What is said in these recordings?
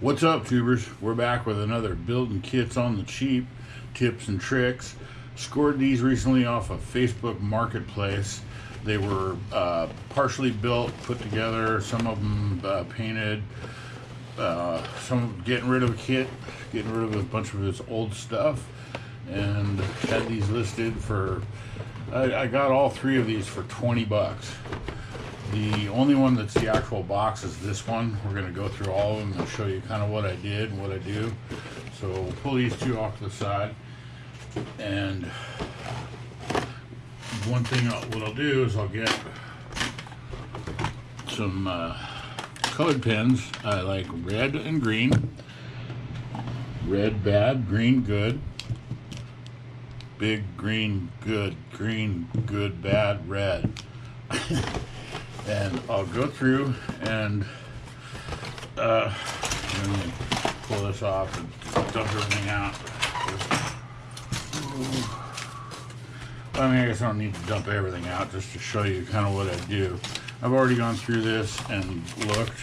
What's up, tubers? We're back with another building kits on the cheap, tips and tricks. Scored these recently off of Facebook Marketplace. They were partially built, put together, some of them painted, some getting rid of a kit, getting rid of a bunch of its old stuff, and had these listed for, I got all three of these for 20 bucks. The only one that's the actual box is this one. We're going to go through all of them and show you kind of what I did and what I do. So we'll pull these two off to the side. And one thing what I'll do is I'll get some colored pens. I like red and green. Red bad, green good. Big green good, bad, red. And I'll go through and let me pull this off and dump everything out. I mean, I guess I don't need to dump everything out, just to show you kind of what I do. I've already gone through this and looked.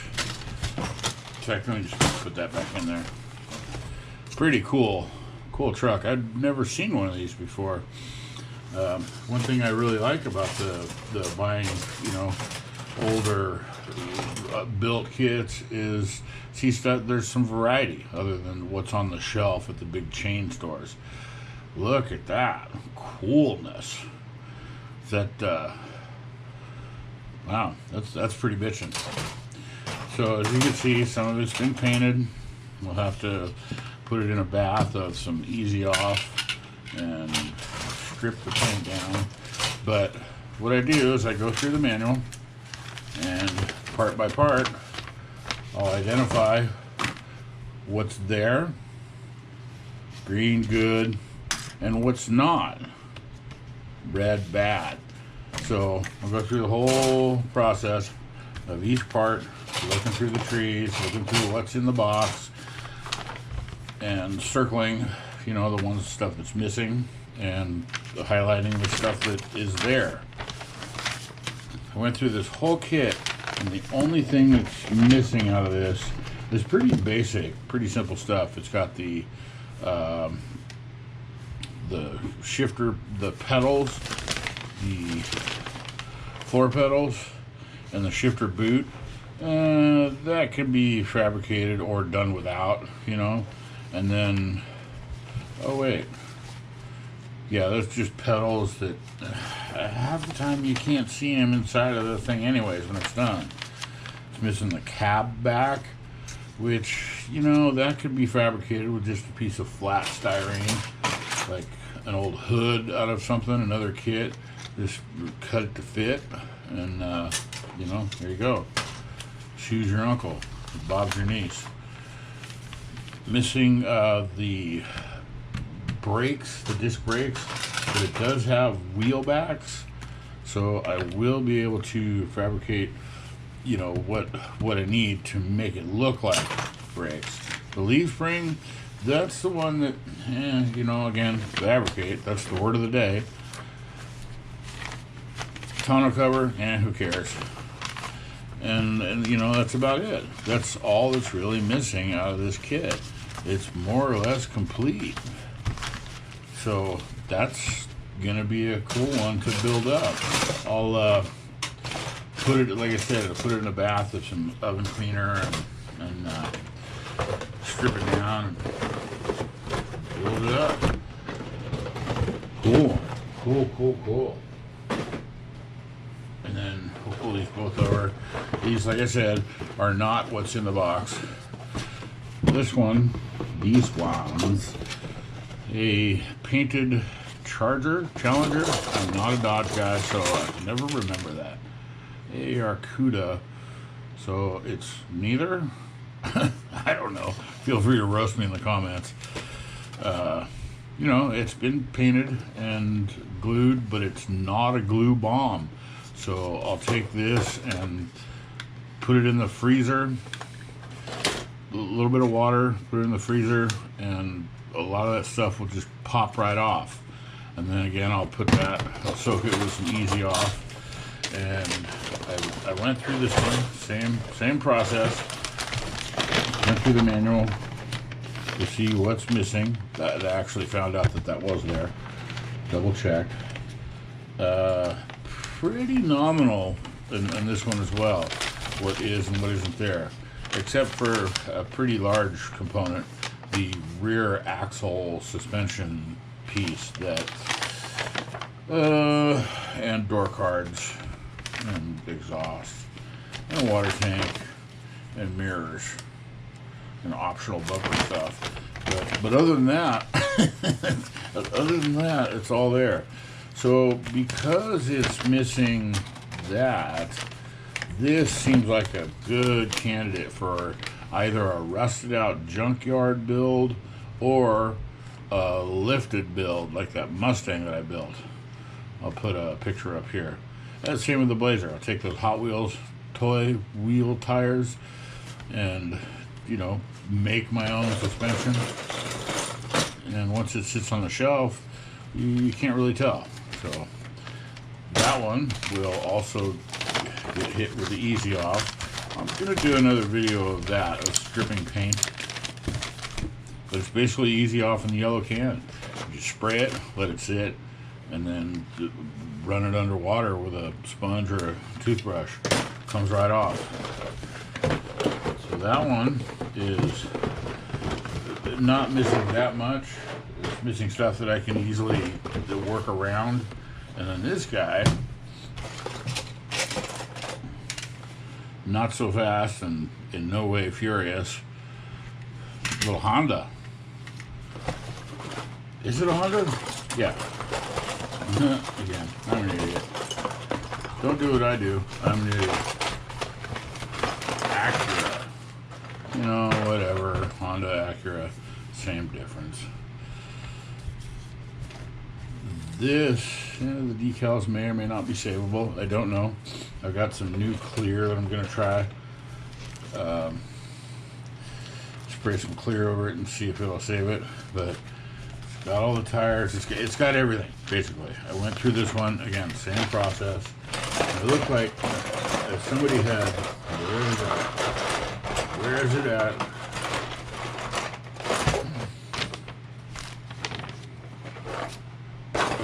In fact, let me just put that back in there. Pretty cool truck. I'd never seen one of these before. One thing I really like about the buying, older built kits is there's some variety other than what's on the shelf at the big chain stores. Look at that coolness. Wow, that's pretty bitchin'. So as you can see, some of it's been painted. We'll have to put it in a bath of some Easy Off and strip the paint down. But what I do is I go through the manual and part by part I'll identify what's there, green good, and what's not, red bad. So I'll go through the whole process of each part, looking through the trees, looking through what's in the box, and circling the stuff that's missing and highlighting the stuff that is there. I went through this whole kit, and the only thing that's missing out of this is pretty basic, pretty simple stuff. It's got the shifter, the pedals, the floor pedals, and the shifter boot. That can be fabricated or done without, And then, oh wait, yeah, that's just pedals that half the time you can't see them inside of the thing anyways when it's done. It's missing the cab back, which, that could be fabricated with just a piece of flat styrene, like an old hood out of something, another kit. Just cut it to fit, and, there you go. Shoe's your uncle, Bob's your niece. Missing the brakes, the disc brakes, but it does have wheel backs, so I will be able to fabricate what I need to make it look like brakes. The leaf spring, that's the one that again, fabricate, that's the word of the day. Tonneau cover, who cares? And that's about it. That's all that's really missing out of this kit. It's more or less complete. So that's gonna be a cool one to build up. I'll put it, like I said, I'll put it in a bath with some oven cleaner and strip it down and build it up. Cool. And then we'll pull these both over. These, like I said, are not what's in the box. This one, these ones, a painted Challenger. I'm not a Dodge guy, so I can never remember that. A Arcuda, so it's neither. I don't know. Feel free to roast me in the comments. It's been painted and glued, but it's not a glue bomb. So I'll take this and put it in the freezer. A little bit of water, put it in the freezer, and a lot of that stuff will just pop right off. And then again, I'll soak it with some Easy Off. And I went through this one, same process. Went through the manual to see what's missing. I actually found out that was there. Double checked. Pretty nominal in this one as well, what is and what isn't there, except for a pretty large component, the rear axle suspension piece that and door cards and exhaust and water tank and mirrors and optional bumper stuff. But other than that, it's all there. So because it's missing that, this seems like a good candidate for either a rusted out junkyard build or a lifted build like that Mustang that I built. I'll put a picture up here. That's the same with the Blazer. I'll take those Hot Wheels toy wheel tires and, you know, make my own suspension. And once it sits on the shelf, you can't really tell. So that one will also get hit with the easy off. I'm going to do another video of that, of stripping paint. But it's basically easy off in the yellow can. You spray it, let it sit, and then run it under water with a sponge or a toothbrush. Comes right off. So that one is not missing that much. It's missing stuff that I can easily work around. And then this guy, not so fast and in no way furious. Little Honda. Is it a Honda? Yeah. Again, I'm an idiot. Don't do what I do. I'm an idiot. Acura. You know, whatever. Honda, Acura, same difference. This, the decals may or may not be savable. I don't know. I've got some new clear that I'm going to try. Spray some clear over it and see if it'll save it. But it's got all the tires. It's got everything, basically. I went through this one. Again, same process. It looked like if somebody had... Where is it? Where is it at?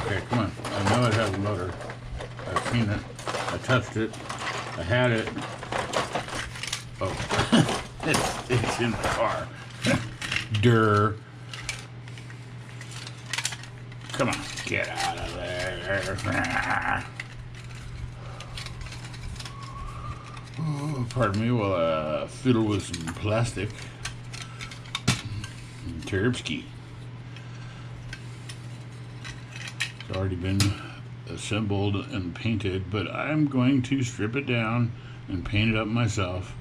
Okay, come on. I know it has a motor. I've seen it. I touched it. I had it. Oh. it's in the car. Durr. Come on. Get out of there. Oh, pardon me while I fiddle with some plastic. Turbski. It's already been assembled and painted, but I'm going to strip it down and paint it up myself.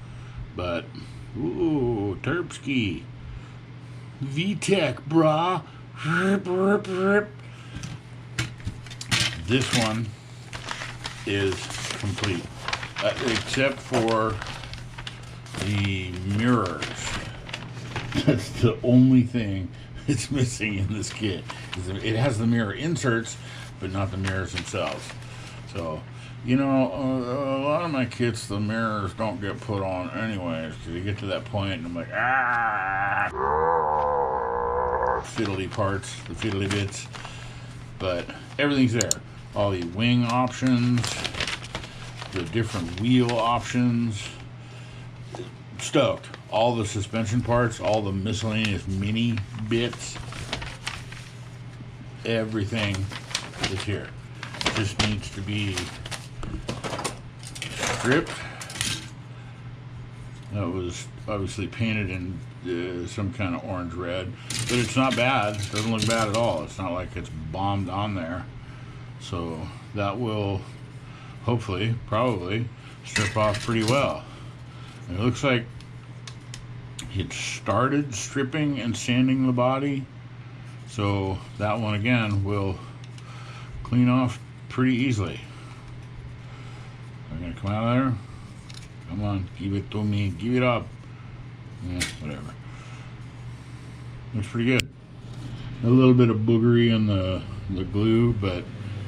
But, ooh, Turbski. VTech, brah. Rip, rip, rip. This one is complete, except for the mirrors. That's the only thing it's missing in this kit. It has the mirror inserts, but not the mirrors themselves. So, you know, a lot of my kits, the mirrors don't get put on anyways, because you get to that point and I'm like, fiddly parts, the fiddly bits. But everything's there. All the wing options, the different wheel options. Stoked. All the suspension parts, all the miscellaneous mini bits, everything is here. It just needs to be stripped. That was obviously painted in some kind of orange red, but it's not bad. It doesn't look bad at all. It's not like it's bombed on there. So that will hopefully, probably, strip off pretty well. And it looks like it started stripping and sanding the body, so that one again will clean off pretty easily. I'm gonna come out of there. Come on, give it to me, give it up. Yeah, whatever. Looks pretty good. A little bit of boogery in the glue, but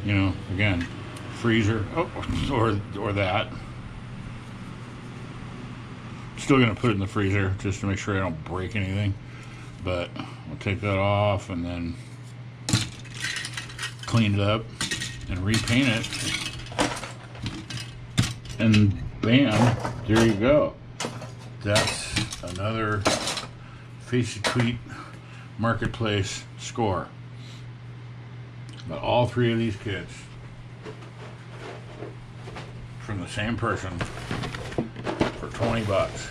you know, again, freezer. Oh, or that. still gonna put it in the freezer just to make sure I don't break anything. But I'll take that off and then clean it up and repaint it. And bam, there you go. That's another Faceytweet Marketplace score. But all three of these kits from the same person for 20 bucks.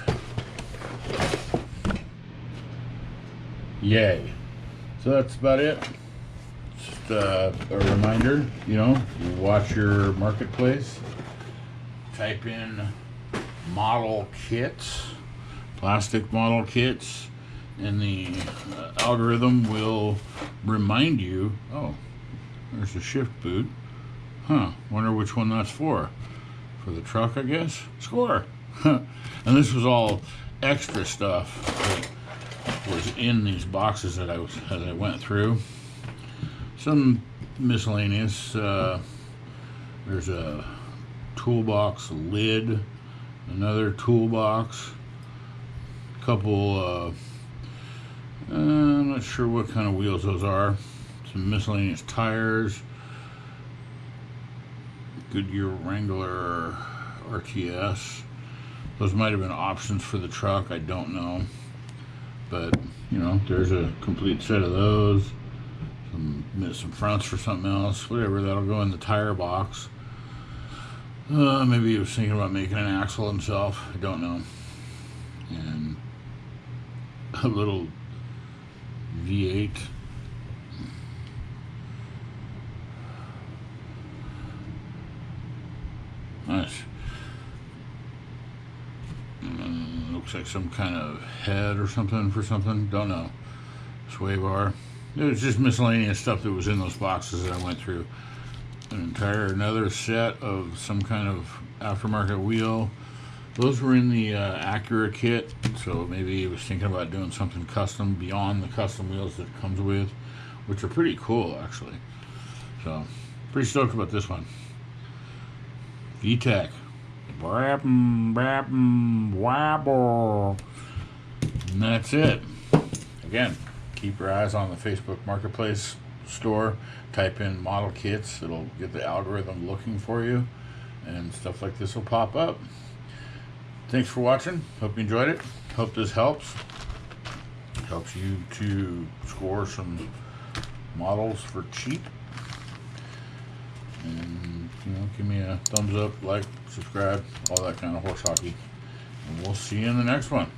Yay. So that's about it. Just a reminder, you know, you watch your marketplace, type in model kits, plastic model kits, and the algorithm will remind you, oh, there's the shift boot. Huh, wonder which one that's for. For the truck, I guess? Score. And this was all extra stuff that was in these boxes that as I went through. Some miscellaneous. There's a toolbox lid, another toolbox, couple I'm not sure what kind of wheels those are, some miscellaneous tires, Goodyear Wrangler RTS. Those might have been options for the truck, I don't know, but you know, there's a complete set of those, some fronts for something else, whatever. That'll go in the tire box. Maybe he was thinking about making an axle himself, I don't know. And a little V8. Nice. Looks like some kind of head or something for something, don't know. Sway bar. It was just miscellaneous stuff that was in those boxes that I went through. Another set of some kind of aftermarket wheel. Those were in the Acura kit, so maybe he was thinking about doing something custom beyond the custom wheels that it comes with, which are pretty cool actually. So pretty stoked about this one. VTech. And that's it. Again, keep your eyes on the Facebook Marketplace store. Type in model kits. It'll get the algorithm looking for you, and stuff like this will pop up. Thanks for watching. Hope you enjoyed it. Hope this helps you to score some models for cheap. And you know, give me a thumbs up, like, subscribe, all that kind of horse hockey. And we'll see you in the next one.